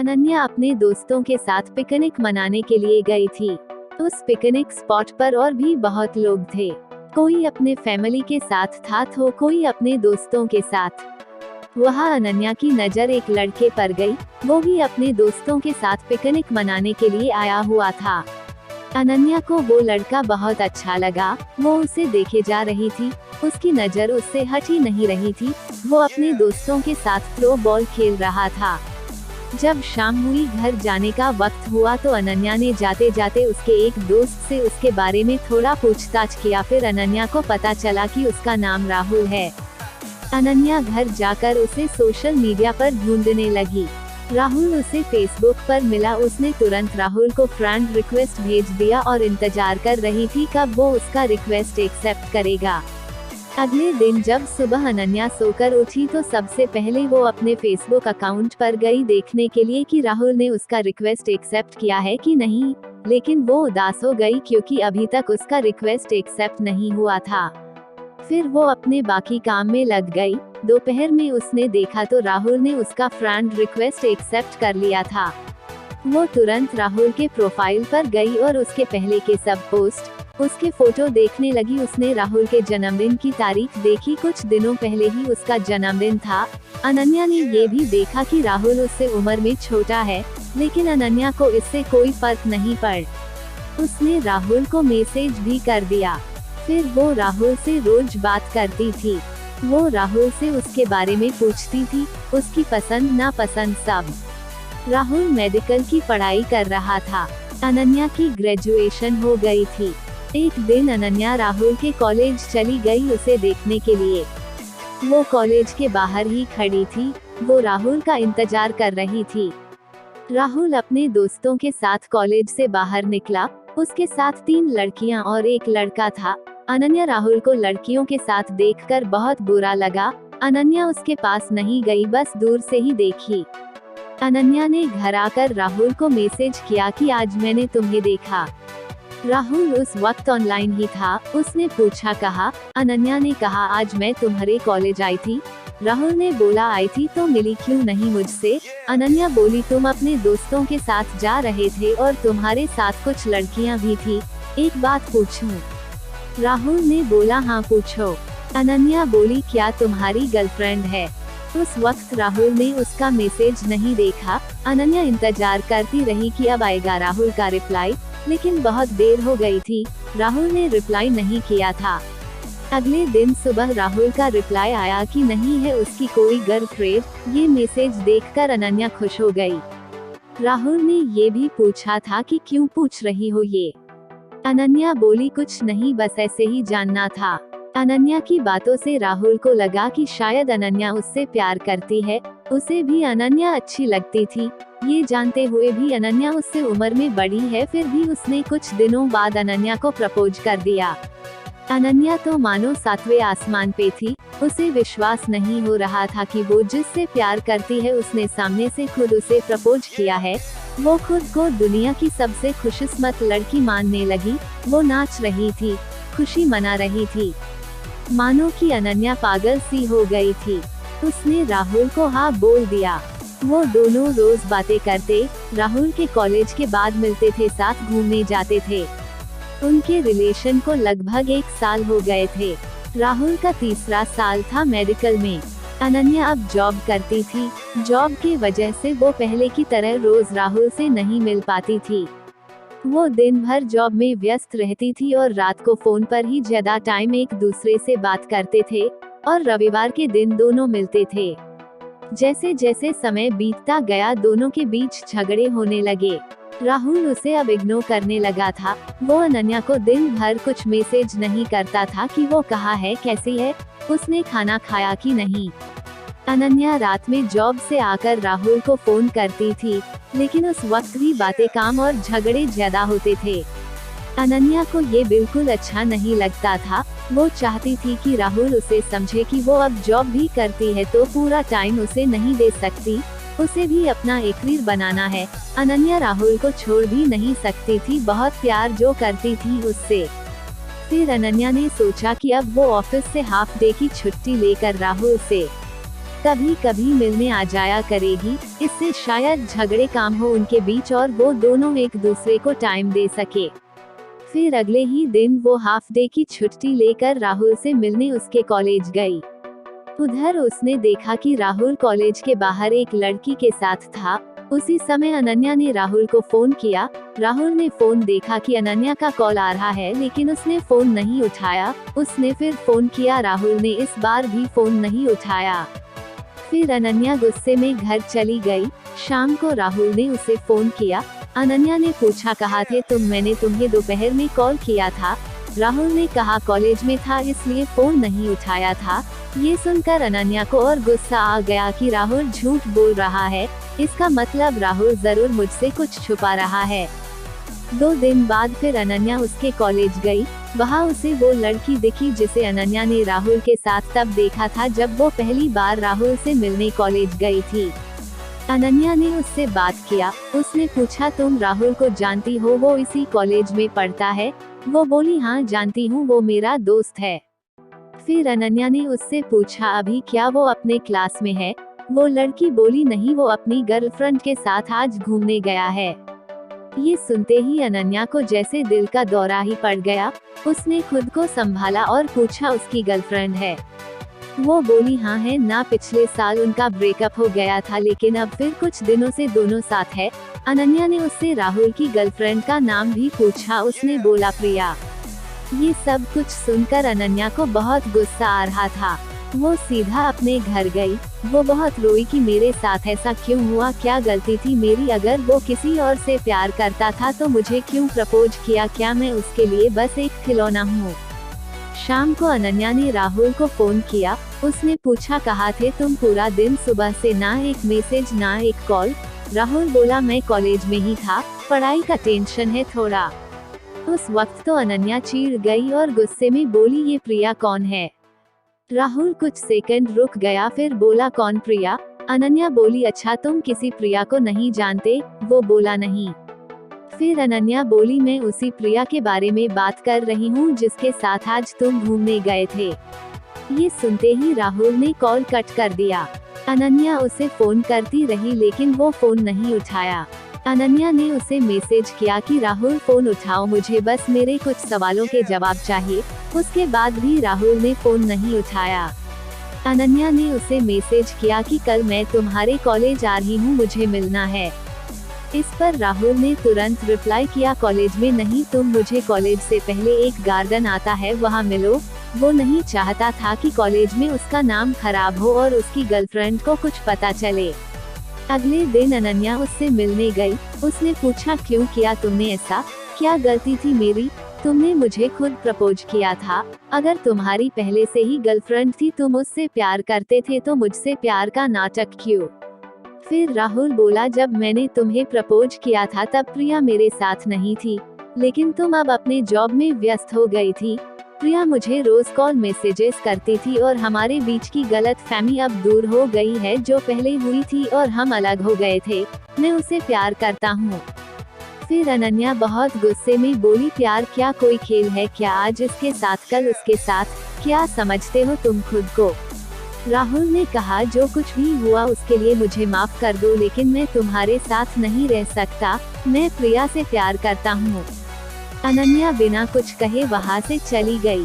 अनन्या अपने दोस्तों के साथ पिकनिक मनाने के लिए गई थी। उस पिकनिक स्पॉट पर और भी बहुत लोग थे। कोई अपने फैमिली के साथ था तो कोई अपने दोस्तों के साथ। वहाँ अनन्या की नज़र एक लड़के पर गई। वो भी अपने दोस्तों के साथ पिकनिक मनाने के लिए आया हुआ था। अनन्या को वो लड़का बहुत अच्छा लगा। वो उसे देखे जा रही थी। उसकी नज़र उससे हट ही नहीं रही थी। वो अपने दोस्तों के साथ थ्रो बॉल खेल रहा था। जब शाम हुई, घर जाने का वक्त हुआ तो अनन्या ने जाते जाते उसके एक दोस्त से उसके बारे में थोड़ा पूछताछ किया। फिर अनन्या को पता चला कि उसका नाम राहुल है। अनन्या घर जाकर उसे सोशल मीडिया पर ढूंढने लगी। राहुल उसे फेसबुक पर मिला। उसने तुरंत राहुल को फ्रेंड रिक्वेस्ट भेज दिया और इंतजार कर रही थी कब वो उसका रिक्वेस्ट एक्सेप्ट करेगा। अगले दिन जब सुबह अनन्या सोकर उठी तो सबसे पहले वो अपने फेसबुक अकाउंट पर गई देखने के लिए कि राहुल ने उसका रिक्वेस्ट एक्सेप्ट किया है कि नहीं, लेकिन वो उदास हो गई क्योंकि अभी तक उसका रिक्वेस्ट एक्सेप्ट नहीं हुआ था। फिर वो अपने बाकी काम में लग गई। दोपहर में उसने देखा तो राहुल ने उसका फ्रेंड रिक्वेस्ट एक्सेप्ट कर लिया था। वो तुरंत राहुल के प्रोफाइल पर गई और उसके पहले के सब पोस्ट, उसके फोटो देखने लगी। उसने राहुल के जन्मदिन की तारीख देखी। कुछ दिनों पहले ही उसका जन्मदिन था। अनन्या ने ये भी देखा कि राहुल उससे उम्र में छोटा है, लेकिन अनन्या को इससे कोई फर्क नहीं पड़ा। उसने राहुल को मैसेज भी कर दिया। फिर वो राहुल से रोज बात करती थी। वो राहुल से उसके बारे में पूछती थी, उसकी पसंद नापसंद सब। राहुल मेडिकल की पढ़ाई कर रहा था। अनन्या की ग्रेजुएशन हो गई थी। एक दिन अनन्या राहुल के कॉलेज चली गई उसे देखने के लिए। वो कॉलेज के बाहर ही खड़ी थी। वो राहुल का इंतजार कर रही थी। राहुल अपने दोस्तों के साथ कॉलेज से बाहर निकला। उसके साथ 3 लड़कियां और एक लड़का था। अनन्या राहुल को लड़कियों के साथ देखकर बहुत बुरा लगा। अनन्या उसके पास नहीं गई, बस दूर से ही देखी। अनन्या ने घर आकर राहुल को मैसेज किया कि आज मैंने तुम्हें देखा। राहुल उस वक्त ऑनलाइन ही था। उसने पूछा कहा। अनन्या ने कहा आज मैं तुम्हारे कॉलेज आई थी। राहुल ने बोला आई थी तो मिली क्यों नहीं मुझसे। अनन्या बोली तुम अपने दोस्तों के साथ जा रहे थे और तुम्हारे साथ कुछ लड़कियां भी थी, एक बात पूछूं। राहुल ने बोला हाँ पूछो। अनन्या बोली क्या तुम्हारी गर्लफ्रेंड है। उस वक्त राहुल ने उसका मैसेज नहीं देखा। अनन्या इंतजार करती रही कि अब आएगा राहुल का रिप्लाई, लेकिन बहुत देर हो गई थी। राहुल ने रिप्लाई नहीं किया था। अगले दिन सुबह राहुल का रिप्लाई आया कि नहीं है उसकी कोई गर्लफ्रेंड। ये मैसेज देखकर अनन्या खुश हो गई। राहुल ने ये भी पूछा था कि क्यों पूछ रही हो ये। अनन्या बोली कुछ नहीं, बस ऐसे ही जानना था। अनन्या की बातों से राहुल को लगा कि शायद अनन्या उससे प्यार करती है। उसे भी अनन्या अच्छी लगती थी। ये जानते हुए भी अनन्या उससे उम्र में बड़ी है, फिर भी उसने कुछ दिनों बाद अनन्या को प्रपोज कर दिया। अनन्या तो मानो 7वें आसमान पे थी। उसे विश्वास नहीं हो रहा था कि वो जिससे प्यार करती है उसने सामने से खुद उसे प्रपोज किया है। वो खुद को दुनिया की सबसे खुशकिस्मत लड़की मानने लगी। वो नाच रही थी, खुशी मना रही थी, मानो कि अनन्या पागल सी हो गई थी। उसने राहुल को हाँ बोल दिया। वो दोनों रोज बातें करते। राहुल के कॉलेज के बाद मिलते थे, साथ घूमने जाते थे। उनके रिलेशन को लगभग 1 साल हो गए थे। राहुल का 3रा साल था मेडिकल में। अनन्या अब जॉब करती थी। जॉब की वजह से वो पहले की तरह रोज राहुल से नहीं मिल पाती थी। वो दिन भर जॉब में व्यस्त रहती थी और रात को फोन पर ही ज्यादा टाइम एक दूसरे से बात करते थे और रविवार के दिन दोनों मिलते थे। जैसे जैसे समय बीतता गया दोनों के बीच झगड़े होने लगे। राहुल उसे अब इग्नोर करने लगा था। वो अनन्या को दिन भर कुछ मैसेज नहीं करता था कि वो कहाँ है, कैसी है, उसने खाना खाया कि नहीं। अनन्या रात में जॉब से आकर राहुल को फोन करती थी, लेकिन उस वक्त भी बातें काम और झगड़े ज्यादा होते थे। अनन्या को ये बिल्कुल अच्छा नहीं लगता था। वो चाहती थी कि राहुल उसे समझे कि वो अब जॉब भी करती है तो पूरा टाइम उसे नहीं दे सकती। उसे भी अपना एक करियर बनाना है। अनन्या राहुल को छोड़ भी नहीं सकती थी, बहुत प्यार जो करती थी उससे। फिर अनन्या ने सोचा कि अब वो ऑफिस से हाफ डे की छुट्टी लेकर राहुल से कभी कभी मिलने आ जाया करेगी, इससे शायद झगड़े काम हो उनके बीच और वो दोनों एक दूसरे को टाइम दे सके। फिर अगले ही दिन वो हाफ डे की छुट्टी लेकर राहुल से मिलने उसके कॉलेज गई। उधर उसने देखा कि राहुल कॉलेज के बाहर एक लड़की के साथ था। उसी समय अनन्या ने राहुल को फोन किया। राहुल ने फोन देखा कि अनन्या का कॉल आ रहा है, लेकिन उसने फोन नहीं उठाया। उसने फिर फोन किया, राहुल ने इस बार भी फोन नहीं उठाया। फिर अनन्या गुस्से में घर चली गई। शाम को राहुल ने उसे फोन किया। अनन्या ने पूछा, कहाँ थे तुम, मैंने तुम्हें दोपहर में कॉल किया था। राहुल ने कहा कॉलेज में था इसलिए फोन नहीं उठाया था। ये सुनकर अनन्या को और गुस्सा आ गया कि राहुल झूठ बोल रहा है, इसका मतलब राहुल जरूर मुझसे कुछ छुपा रहा है। 2 दिन बाद फिर अनन्या उसके कॉलेज गई। वहाँ उसे वो लड़की दिखी जिसे अनन्या ने राहुल के साथ तब देखा था जब वो पहली बार राहुल से मिलने कॉलेज गई थी। अनन्या ने उससे बात किया। उसने पूछा, तुम राहुल को जानती हो, वो इसी कॉलेज में पढ़ता है? वो बोली, हाँ जानती हूँ, वो मेरा दोस्त है। फिर अनन्या ने उससे पूछा, अभी क्या वो अपने क्लास में है? वो लड़की बोली, नहीं, वो अपनी गर्लफ्रेंड के साथ आज घूमने गया है। ये सुनते ही अनन्या को जैसे दिल का दौरा ही पड़ गया। उसने खुद को संभाला और पूछा, उसकी गर्लफ्रेंड है? वो बोली, हाँ है ना, पिछले साल उनका ब्रेकअप हो गया था, लेकिन अब फिर कुछ दिनों से दोनों साथ है। अनन्या ने उससे राहुल की गर्लफ्रेंड का नाम भी पूछा। उसने बोला, प्रिया। ये सब कुछ सुनकर अनन्या को बहुत गुस्सा आ रहा था। वो सीधा अपने घर गई। वो बहुत रोई कि मेरे साथ ऐसा क्यों हुआ, क्या गलती थी मेरी, अगर वो किसी और से प्यार करता था तो मुझे क्यों प्रपोज किया, क्या मैं उसके लिए बस एक खिलौना हूँ। शाम को अनन्या ने राहुल को फोन किया। उसने पूछा, कहाँ थे तुम पूरा दिन, सुबह से ना एक मैसेज ना एक कॉल। राहुल बोला, मैं कॉलेज में ही था, पढ़ाई का टेंशन है थोड़ा। उस वक्त तो अनन्या चीड़ गई और गुस्से में बोली, ये प्रिया कौन है? राहुल कुछ सेकंड रुक गया, फिर बोला, कौन प्रिया? अनन्या बोली, अच्छा तुम किसी प्रिया को नहीं जानते? वो बोला, नहीं। फिर अनन्या बोली, मैं उसी प्रिया के बारे में बात कर रही हूँ जिसके साथ आज तुम घूमने गए थे। ये सुनते ही राहुल ने कॉल कट कर दिया। अनन्या उसे फोन करती रही लेकिन वो फोन नहीं उठाया। अनन्या ने उसे मैसेज किया कि राहुल फोन उठाओ, मुझे बस मेरे कुछ सवालों के जवाब चाहिए। उसके बाद भी राहुल ने फोन नहीं उठाया। अनन्या ने उसे मैसेज किया कि कल मैं तुम्हारे कॉलेज आ रही हूँ, मुझे मिलना है। इस पर राहुल ने तुरंत रिप्लाई किया, कॉलेज में नहीं, तुम मुझे कॉलेज से पहले एक गार्डन आता है वहाँ मिलो। वो नहीं चाहता था कि कॉलेज में उसका नाम खराब हो और उसकी गर्लफ्रेंड को कुछ पता चले। अगले दिन अनन्या उससे मिलने गई। उसने पूछा, क्यों किया तुमने ऐसा, क्या गलती थी मेरी? तुमने मुझे खुद प्रपोज किया था। अगर तुम्हारी पहले से ही गर्लफ्रेंड थी, तुम उससे प्यार करते थे, तो मुझसे प्यार का नाटक क्यों? फिर राहुल बोला, जब मैंने तुम्हें प्रपोज किया था तब प्रिया मेरे साथ नहीं थी, लेकिन तुम अब अपने जॉब में व्यस्त हो गई थी। प्रिया मुझे रोज कॉल मैसेजेस करती थी और हमारे बीच की गलतफहमी अब दूर हो गई है, जो पहले हुई थी और हम अलग हो गए थे। मैं उसे प्यार करता हूँ। फिर अनन्या बहुत गुस्से में बोली, प्यार क्या कोई खेल है क्या? आज इसके साथ कल उसके साथ, क्या समझते हो तुम खुद को? राहुल ने कहा, जो कुछ भी हुआ उसके लिए मुझे माफ कर दो, लेकिन मैं तुम्हारे साथ नहीं रह सकता। मैं प्रिया से प्यार करता हूँ। अनन्या बिना कुछ कहे वहाँ से चली गई।